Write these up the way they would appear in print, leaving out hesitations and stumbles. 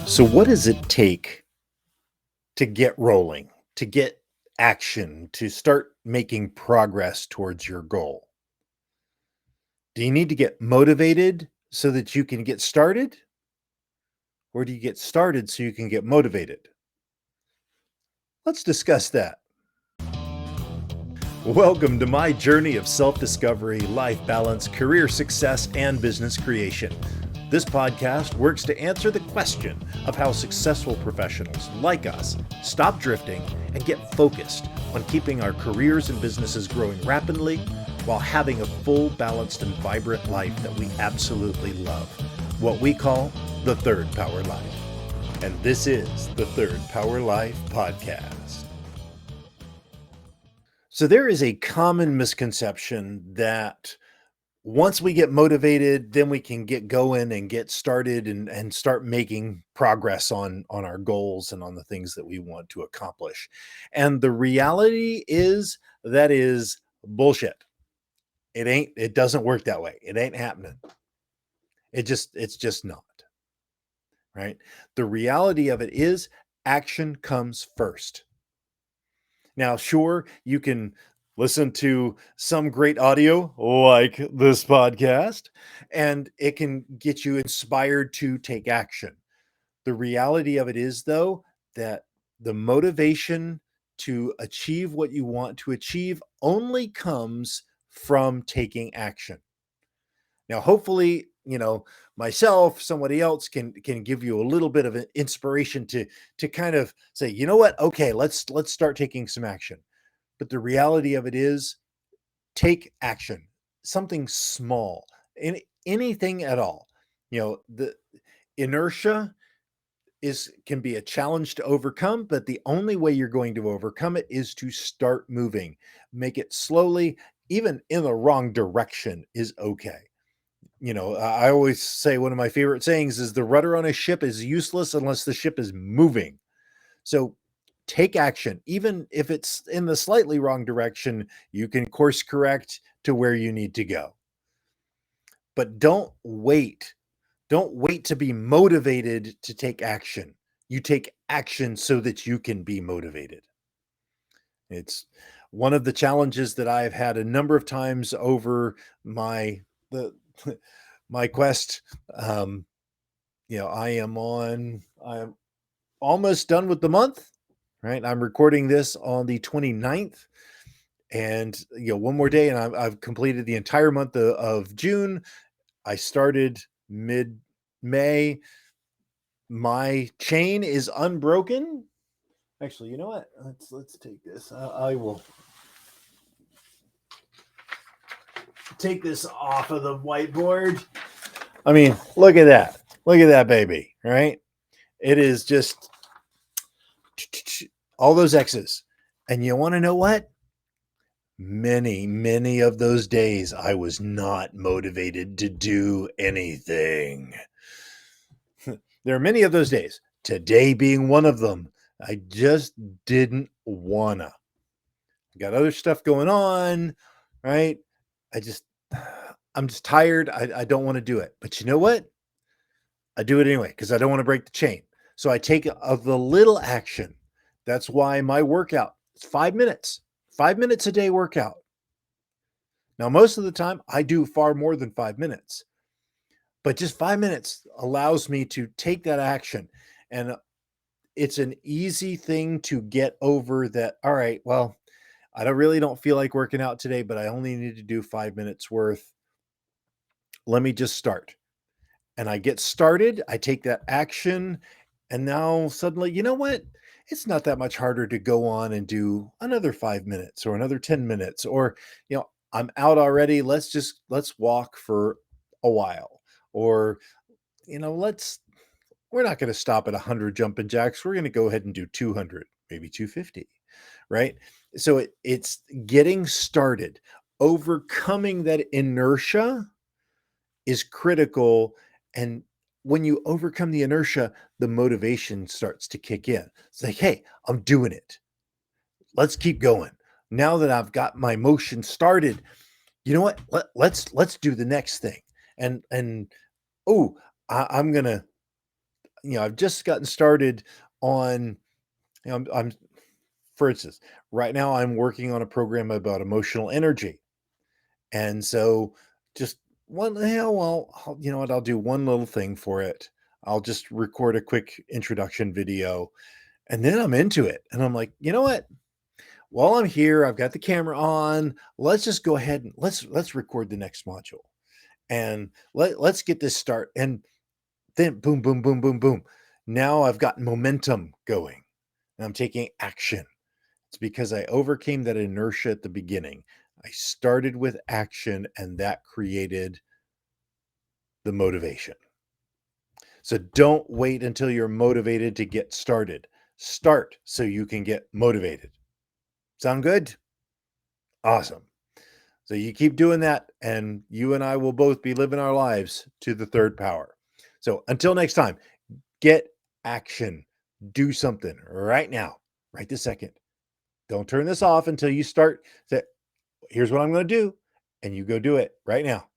So, what does it take to get rolling, to get action, to start making progress towards your goal? Do you need to get motivated so that you can get started? Or do you get started so you can get motivated? Let's discuss that. Welcome to my journey of self discovery, life balance, career success, and business creation. This podcast works to answer the question of how successful professionals like us stop drifting and get focused on keeping our careers and businesses growing rapidly while having a full, balanced, and vibrant life that we absolutely love. What we call the Third Power Life. And this is the Third Power Life Podcast. So there is a common misconception that once we get motivated, then we can get going and get started and start making progress on our goals and on the things that we want to accomplish. And the reality is that is bullshit. It doesn't work that way. It ain't happening. It's just not, right? The reality of it is action comes first. Now, sure, you can listen to some great audio like this podcast, and it can get you inspired to take action. The reality of it is, though, that the motivation to achieve what you want to achieve only comes from taking action. Now, hopefully, myself, somebody else can give you a little bit of an inspiration to kind of say, you know what? Okay, let's start taking some action. But the reality of it is take action, something small, anything at all. The inertia can be a challenge to overcome, but the only way you're going to overcome it is to start moving. Make it slowly, even in the wrong direction is okay. I always say one of my favorite sayings is the rudder on a ship is useless unless the ship is moving. So take action, even if it's in the slightly wrong direction, you can course correct to where you need to go. But don't wait. Don't wait to be motivated to take action. You take action so that you can be motivated. It's one of the challenges that I've had a number of times over the my quest. I'm almost done with the month, right? I'm recording this on the 29th, and one more day and I've completed the entire month of June. I started mid-May. My chain is unbroken. Actually, you know what? Let's take this. I will take this off of the whiteboard. I mean, look at that. Look at that baby, right? It is just all those X's. And you want to know what? Many of those days, I was not motivated to do anything. There are many of those days, today being one of them. I just didn't wanna. Got other stuff going on, right? I'm just tired. I don't want to do it. But you know what? I do it anyway because I don't want to break the chain. So I take the little action. That's why my workout is 5 minutes. 5 minutes a day workout. Now, most of the time, I do far more than 5 minutes, but just 5 minutes allows me to take that action. And it's an easy thing to get over that. All right, well, I don't feel like working out today, but I only need to do 5 minutes worth. Let me just start. And I get started, I take that action, and now suddenly, you know what? It's not that much harder to go on and do another 5 minutes or another 10 minutes, or, I'm out already. Let's walk for a while. Or, we're not going to stop at 100 jumping jacks. We're going to go ahead and do 200, maybe 250, right? So it's getting started. Overcoming that inertia is critical. And when you overcome the inertia, the motivation starts to kick in. It's like, hey, I'm doing it. Let's keep going. Now that I've got my motion started, you know what? Let's do the next thing. And oh, I'm gonna I've just gotten started on, I'm for instance, right now I'm working on a program about emotional energy. And so just one, well, you know what, I'll do one little thing for it. I'll just record a quick introduction video and then I'm into it. And I'm like, you know what? While I'm here, I've got the camera on. Let's just go ahead and let's record the next module. And let's get this start. And then boom, boom, boom, boom, boom. Now I've got momentum going and I'm taking action. It's because I overcame that inertia at the beginning. I started with action and that created the motivation. So don't wait until you're motivated to get started. Start so you can get motivated. Sound good? Awesome. So you keep doing that, and you and I will both be living our lives to the third power. So until next time, get action. Do something right now, right this second. Don't turn this off until you start. Say, here's what I'm going to do. And you go do it right now.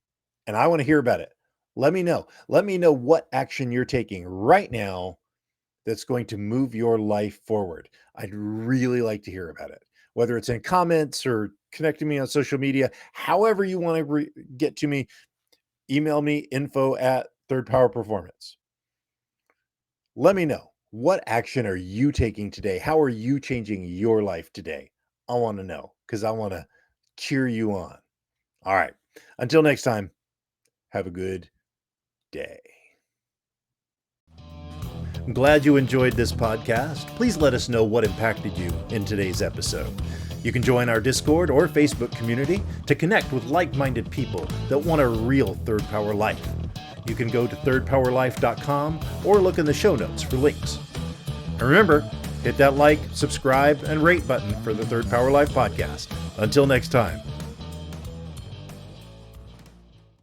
And I want to hear about it. Let me know. Let me know what action you're taking right now that's going to move your life forward. I'd really like to hear about it, whether it's in comments or connecting me on social media, however you want to get to me, email me info at Third Power Performance. Let me know, what action are you taking today? How are you changing your life today? I want to know because I want to cheer you on. All right. Until next time, have a good day. I'm glad you enjoyed this podcast. Please let us know what impacted you in today's episode. You can join our Discord or Facebook community to connect with like-minded people that want a real Third Power life. You can go to thirdpowerlife.com or look in the show notes for links. And remember, hit that like, subscribe, and rate button for the Third Power Life podcast. Until next time.